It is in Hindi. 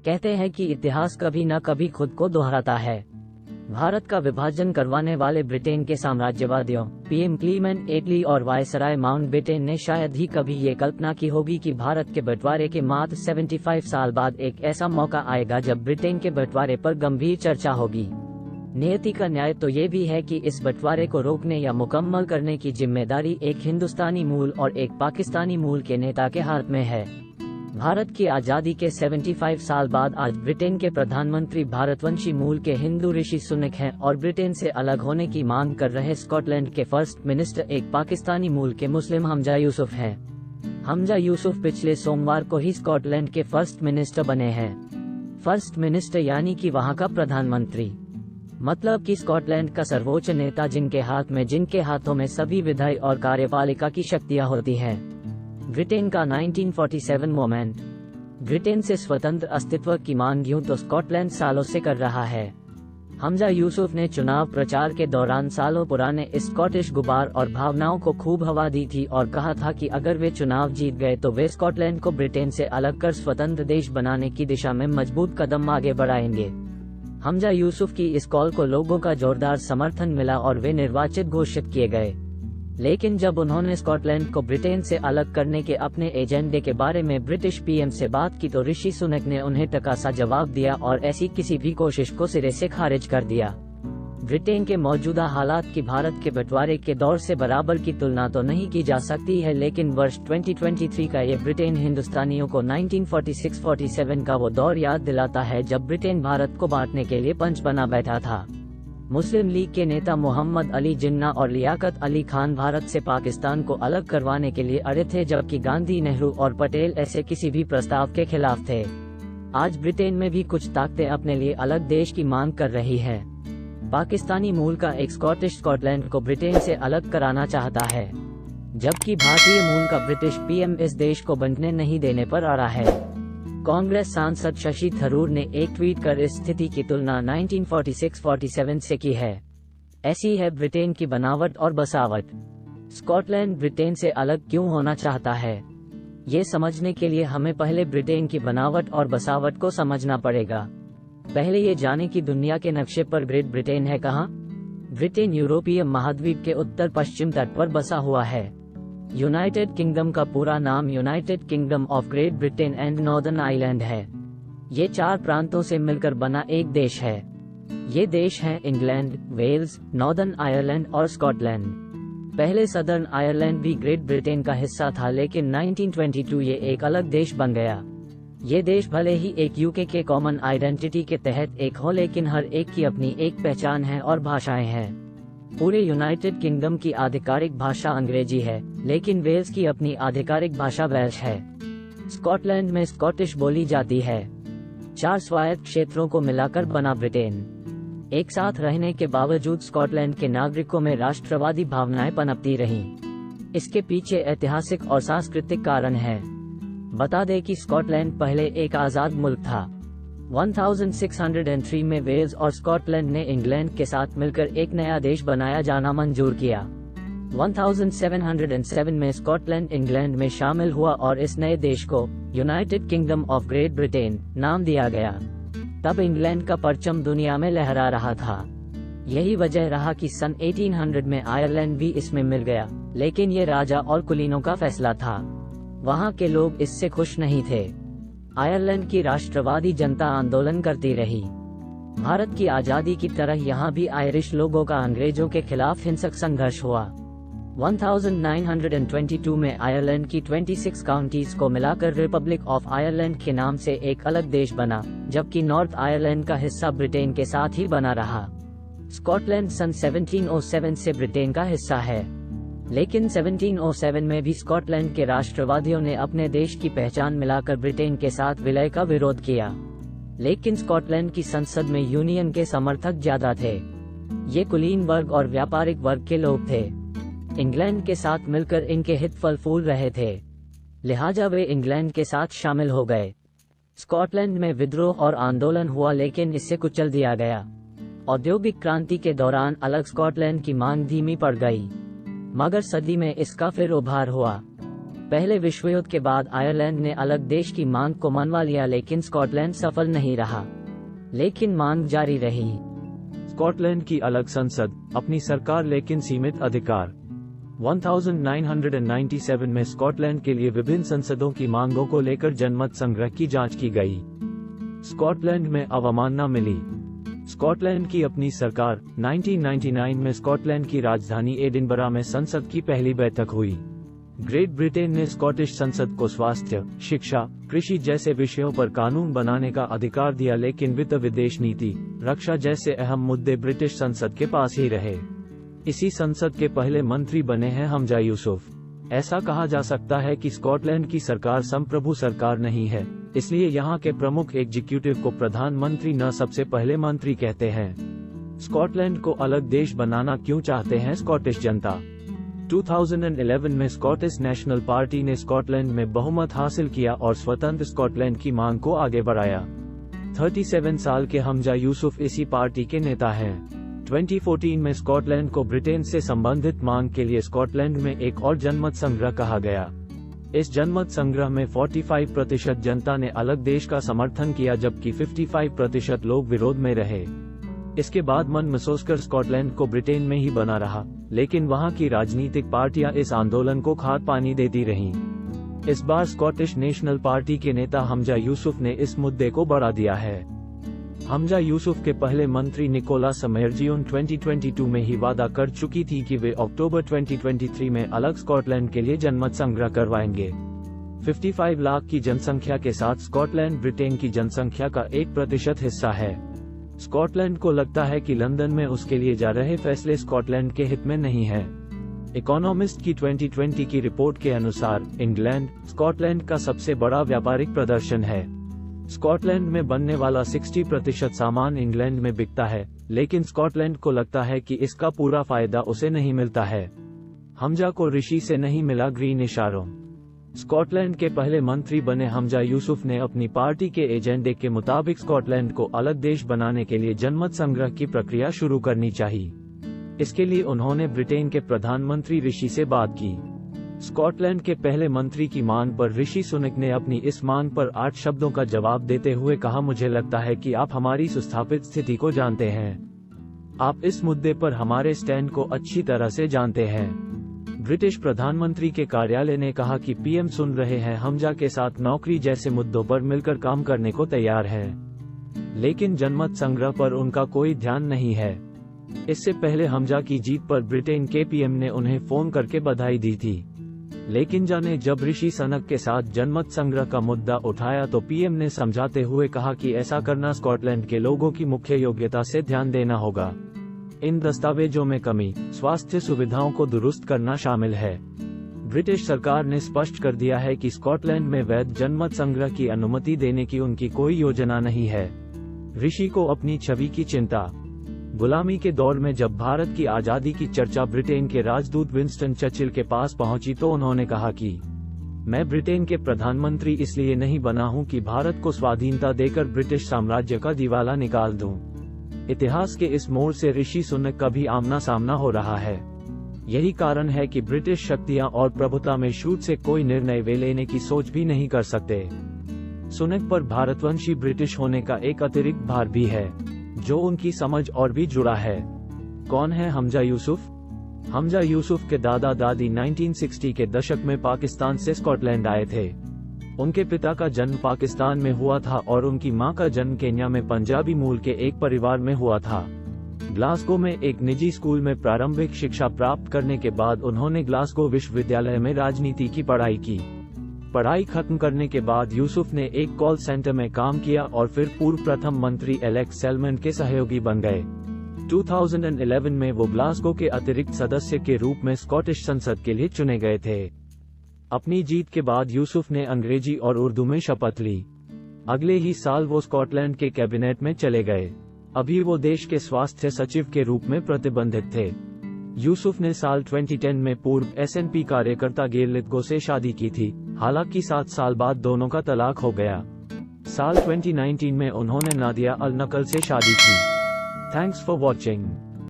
कहते हैं कि इतिहास कभी न कभी खुद को दोहराता है। भारत का विभाजन करवाने वाले ब्रिटेन के साम्राज्यवादियों, पीएम क्लीमेंट एटली और वायसराय माउंटबेटन ने शायद ही कभी ये कल्पना की होगी कि भारत के बंटवारे के मात्र 75 साल बाद एक ऐसा मौका आएगा जब ब्रिटेन के बंटवारे पर गंभीर चर्चा होगी। नियति का न्याय तो ये भी है कि इस बंटवारे को रोकने या मुकम्मल करने की जिम्मेदारी एक हिंदुस्तानी मूल और एक पाकिस्तानी मूल के नेता के हाथ में है। भारत की आज़ादी के 75 साल बाद आज ब्रिटेन के प्रधानमंत्री भारतवंशी मूल के हिंदू ऋषि सुनक हैं और ब्रिटेन से अलग होने की मांग कर रहे स्कॉटलैंड के फर्स्ट मिनिस्टर एक पाकिस्तानी मूल के मुस्लिम हमजा यूसुफ हैं। हमजा यूसुफ पिछले सोमवार को ही स्कॉटलैंड के फर्स्ट मिनिस्टर बने हैं। फर्स्ट मिनिस्टर यानी कि वहां का प्रधानमंत्री, मतलब कि स्कॉटलैंड का सर्वोच्च नेता जिनके हाथों में सभी विधायी और कार्यपालिका की शक्तियां होती हैं। ब्रिटेन का 1947 मूवमेंट, ब्रिटेन से स्वतंत्र अस्तित्व की मांग यूं तो स्कॉटलैंड सालों से कर रहा है। हमजा यूसुफ ने चुनाव प्रचार के दौरान सालों पुराने स्कॉटिश गुबार और भावनाओं को खूब हवा दी थी और कहा था कि अगर वे चुनाव जीत गए तो वे स्कॉटलैंड को ब्रिटेन से अलग कर स्वतंत्र देश बनाने की दिशा में मजबूत कदम आगे बढ़ाएंगे। हमजा यूसुफ की इस कॉल को लोगों का जोरदार समर्थन मिला और वे निर्वाचित घोषित किए गए। लेकिन जब उन्होंने स्कॉटलैंड को ब्रिटेन से अलग करने के अपने एजेंडे के बारे में ब्रिटिश पीएम से बात की तो ऋषि सुनक ने उन्हें टकासा जवाब दिया और ऐसी किसी भी कोशिश को सिरे से खारिज कर दिया। ब्रिटेन के मौजूदा हालात की भारत के बंटवारे के दौर से बराबर की तुलना तो नहीं की जा सकती है, लेकिन वर्ष 2023 का ये ब्रिटेन हिंदुस्तानियों को 1946-47 का वो दौर याद दिलाता है जब ब्रिटेन भारत को बांटने के लिए पंच बना बैठा था। मुस्लिम लीग के नेता मोहम्मद अली जिन्ना और लियाकत अली खान भारत से पाकिस्तान को अलग करवाने के लिए अड़े थे, जबकि गांधी, नेहरू और पटेल ऐसे किसी भी प्रस्ताव के खिलाफ थे। आज ब्रिटेन में भी कुछ ताकतें अपने लिए अलग देश की मांग कर रही हैं। पाकिस्तानी मूल का एक स्कॉटिश स्कॉटलैंड को ब्रिटेन से अलग कराना चाहता है, जबकि भारतीय मूल का ब्रिटिश पीएम इस देश को बंटने नहीं देने पर अड़ा है। कांग्रेस सांसद शशि थरूर ने एक ट्वीट कर इस स्थिति की तुलना 1946-47 से की है। ऐसी है ब्रिटेन की बनावट और बसावट। स्कॉटलैंड ब्रिटेन से अलग क्यों होना चाहता है, ये समझने के लिए हमें पहले ब्रिटेन की बनावट और बसावट को समझना पड़ेगा। पहले ये जाने कि दुनिया के नक्शे पर ग्रेट ब्रिटेन है कहाँ। ब्रिटेन यूरोपीय महाद्वीप के उत्तर पश्चिम तट पर बसा हुआ है। यूनाइटेड किंगडम का पूरा नाम United kingdom of great Britain and northern Ireland है। ये 4 प्रांतों से मिलकर बना एक देश है। ये देश हैं इंग्लैंड, वेल्स, नॉर्दर्न आयरलैंड और स्कॉटलैंड। पहले सदर्न आयरलैंड भी ग्रेट ब्रिटेन का हिस्सा था, लेकिन 1922 ये एक अलग देश बन गया। ये देश भले ही एक यूके के कॉमन आइडेंटिटी के तहत एक हो, लेकिन हर एक की अपनी एक पहचान है और भाषाएं हैं। पूरे यूनाइटेड किंगडम की आधिकारिक भाषा अंग्रेजी है, लेकिन वेल्स की अपनी आधिकारिक भाषा वेल्श है। स्कॉटलैंड में स्कॉटिश बोली जाती है। 4 स्वायत्त क्षेत्रों को मिलाकर बना ब्रिटेन। एक साथ रहने के बावजूद स्कॉटलैंड के नागरिकों में राष्ट्रवादी भावनाएं पनपती रहीं। इसके पीछे ऐतिहासिक और सांस्कृतिक कारण है। बता दें कि स्कॉटलैंड पहले एक आजाद मुल्क था। 1603 में वेल्स और स्कॉटलैंड ने इंग्लैंड के साथ मिलकर एक नया देश बनाया जाना मंजूर किया। 1707 में स्कॉटलैंड इंग्लैंड में शामिल हुआ और इस नए देश को United kingdom of great Britain नाम दिया गया। तब इंग्लैंड का परचम दुनिया में लहरा रहा था। यही वजह रहा कि सन 1800 में आयरलैंड भी इसमें मिल गया, लेकिन ये राजा और कुलीनों का फैसला था। वहाँ के लोग इससे खुश नहीं थे। आयरलैंड की राष्ट्रवादी जनता आंदोलन करती रही। भारत की आजादी की तरह यहाँ भी आयरिश लोगों का अंग्रेजों के खिलाफ हिंसक संघर्ष हुआ। 1922 में आयरलैंड की 26 काउंटीज को मिलाकर रिपब्लिक ऑफ आयरलैंड के नाम से एक अलग देश बना, जबकि नॉर्थ आयरलैंड का हिस्सा ब्रिटेन के साथ ही बना रहा। स्कॉटलैंड सन 1707 से ब्रिटेन का हिस्सा है, लेकिन 1707 में भी स्कॉटलैंड के राष्ट्रवादियों ने अपने देश की पहचान मिलाकर ब्रिटेन के साथ विलय का विरोध किया। लेकिन स्कॉटलैंड की संसद में यूनियन के समर्थक ज्यादा थे। ये कुलीन वर्ग और व्यापारिक वर्ग के लोग थे। इंग्लैंड के साथ मिलकर इनके हित फल फूल रहे थे, लिहाजा वे इंग्लैंड के साथ शामिल हो गए। स्कॉटलैंड में विद्रोह और आंदोलन हुआ, लेकिन इससे कुचल दिया गया। औद्योगिक क्रांति के दौरान अलग स्कॉटलैंड की मांग धीमी पड़ गई, मगर सदी में इसका फिर उभार हुआ। पहले विश्व युद्ध के बाद आयरलैंड ने अलग देश की मांग को मनवा लिया, लेकिन स्कॉटलैंड सफल नहीं रहा, लेकिन मांग जारी रही। स्कॉटलैंड की अलग संसद, अपनी सरकार लेकिन सीमित अधिकार। 1997 में स्कॉटलैंड के लिए विभिन्न संसदों की मांगों को लेकर जनमत संग्रह की जांच की गई। स्कॉटलैंड में अवमानना मिली। स्कॉटलैंड की अपनी सरकार। 1999 में स्कॉटलैंड की राजधानी एडिनबरा में संसद की पहली बैठक हुई। ग्रेट ब्रिटेन ने स्कॉटिश संसद को स्वास्थ्य, शिक्षा, कृषि जैसे विषयों पर कानून बनाने का अधिकार दिया, लेकिन वित्त, विदेश नीति, रक्षा जैसे अहम मुद्दे ब्रिटिश संसद के पास ही रहे। इसी संसद के पहले मंत्री बने हैं हमजा यूसुफ। ऐसा कहा जा सकता है कि स्कॉटलैंड की सरकार संप्रभु सरकार नहीं है, इसलिए यहाँ के प्रमुख एग्जीक्यूटिव को प्रधानमंत्री न सबसे पहले मंत्री कहते हैं। स्कॉटलैंड को अलग देश बनाना क्यों चाहते हैं स्कॉटिश जनता? 2011 में स्कॉटिश नेशनल पार्टी ने स्कॉटलैंड में बहुमत हासिल किया और स्वतंत्र स्कॉटलैंड की मांग को आगे बढ़ाया। 37 साल के हमजा यूसुफ इसी पार्टी के नेता हैं। 2014 में स्कॉटलैंड को ब्रिटेन से संबंधित मांग के लिए स्कॉटलैंड में एक और जनमत संग्रह कहा गया। इस जनमत संग्रह में 45% जनता ने अलग देश का समर्थन किया, जबकि 55% लोग विरोध में रहे। इसके बाद मन में सोचकर स्कॉटलैंड को ब्रिटेन में ही बना रहा, लेकिन वहां की राजनीतिक पार्टियां इस आंदोलन को खाद पानी देती रहीं। इस बार स्कॉटिश नेशनल पार्टी के नेता हमजा यूसुफ ने इस मुद्दे को बढ़ा दिया है। हमजा यूसुफ के पहले मंत्री निकोला समरजियोन 2022 में ही वादा कर चुकी थी कि वे अक्टूबर 2023 में अलग स्कॉटलैंड के लिए जनमत संग्रह करवाएंगे। 55 लाख की जनसंख्या के साथ स्कॉटलैंड ब्रिटेन की जनसंख्या का 1% हिस्सा है। स्कॉटलैंड को लगता है कि लंदन में उसके लिए जा रहे फैसले स्कॉटलैंड के हित में नहीं है। इकोनॉमिस्ट की 2020 की रिपोर्ट के अनुसार इंग्लैंड स्कॉटलैंड का सबसे बड़ा व्यापारिक प्रदर्शन है। स्कॉटलैंड में बनने वाला 60% सामान इंग्लैंड में बिकता है, लेकिन स्कॉटलैंड को लगता है कि इसका पूरा फायदा उसे नहीं मिलता है। हमजा को ऋषि से नहीं मिला ग्रीन इशारों। स्कॉटलैंड के पहले मंत्री बने हमजा यूसुफ ने अपनी पार्टी के एजेंडे के मुताबिक स्कॉटलैंड को अलग देश बनाने के लिए जनमत संग्रह की प्रक्रिया शुरू करनी चाहिए। इसके लिए उन्होंने ब्रिटेन के प्रधानमंत्री ऋषि से बात की। स्कॉटलैंड के पहले मंत्री की मांग पर ऋषि सुनक ने अपनी इस मांग पर 8 शब्दों का जवाब देते हुए कहा, मुझे लगता है कि आप हमारी सुस्थापित स्थिति को जानते हैं। आप इस मुद्दे पर हमारे स्टैंड को अच्छी तरह से जानते हैं। ब्रिटिश प्रधानमंत्री के कार्यालय ने कहा कि पीएम सुन रहे हैं, हमजा के साथ नौकरी जैसे मुद्दों पर मिलकर काम करने को तैयार है, लेकिन जनमत संग्रह पर उनका कोई ध्यान नहीं है। इससे पहले हमजा की जीत पर ब्रिटेन के पीएम ने उन्हें फोन करके बधाई दी थी, लेकिन जाने जब ऋषि सुनक के साथ जनमत संग्रह का मुद्दा उठाया तो पीएम ने समझाते हुए कहा कि ऐसा करना स्कॉटलैंड के लोगों की मुख्य योग्यता से ध्यान देना होगा। इन दस्तावेजों में कमी, स्वास्थ्य सुविधाओं को दुरुस्त करना शामिल है। ब्रिटिश सरकार ने स्पष्ट कर दिया है कि स्कॉटलैंड में वैध जनमत संग्रह की अनुमति देने की उनकी कोई योजना नहीं है। ऋषि को अपनी छवि की चिंता। गुलामी के दौर में जब भारत की आजादी की चर्चा ब्रिटेन के राजदूत विंस्टन चर्चिल के पास पहुंची तो उन्होंने कहा कि मैं ब्रिटेन के प्रधानमंत्री इसलिए नहीं बना हूं कि भारत को स्वाधीनता देकर ब्रिटिश साम्राज्य का दिवाला निकाल दूं। इतिहास के इस मोड़ से ऋषि सुनक का भी आमना सामना हो रहा है। यही कारण है कि ब्रिटिश शक्तियां और प्रभुता में छूट से कोई निर्णय वे लेने की सोच भी नहीं कर सकते। सुनक पर भारतवंशी ब्रिटिश होने का एक अतिरिक्त भार भी है, जो उनकी समझ और भी जुड़ा है। कौन है हमजा यूसुफ? हमजा यूसुफ के दादा दादी 1960 के दशक में पाकिस्तान से स्कॉटलैंड आए थे। उनके पिता का जन्म पाकिस्तान में हुआ था और उनकी मां का जन्म केन्या में पंजाबी मूल के एक परिवार में हुआ था। ग्लासगो में एक निजी स्कूल में प्रारंभिक शिक्षा प्राप्त करने के बाद उन्होंने ग्लासगो विश्वविद्यालय में राजनीति की पढ़ाई की। पढ़ाई खत्म करने के बाद यूसुफ ने एक कॉल सेंटर में काम किया और फिर पूर्व प्रथम मंत्री एलेक्स सैलमन के सहयोगी बन गए। 2011 में वो ग्लासगो के अतिरिक्त सदस्य के रूप में स्कॉटिश संसद के लिए चुने गए थे। अपनी जीत के बाद यूसुफ ने अंग्रेजी और उर्दू में शपथ ली। अगले ही साल वो स्कॉटलैंड के कैबिनेट में चले गए। अभी वो देश के स्वास्थ्य सचिव के रूप में प्रतिबंधित थे। यूसुफ ने साल 2010 में पूर्व एसएनपी कार्यकर्ता गेरलिथगो से शादी की थी, हालांकि 7 साल बाद दोनों का तलाक हो गया। साल 2019 में उन्होंने नादिया अल नकल से शादी की। Thanks for watching.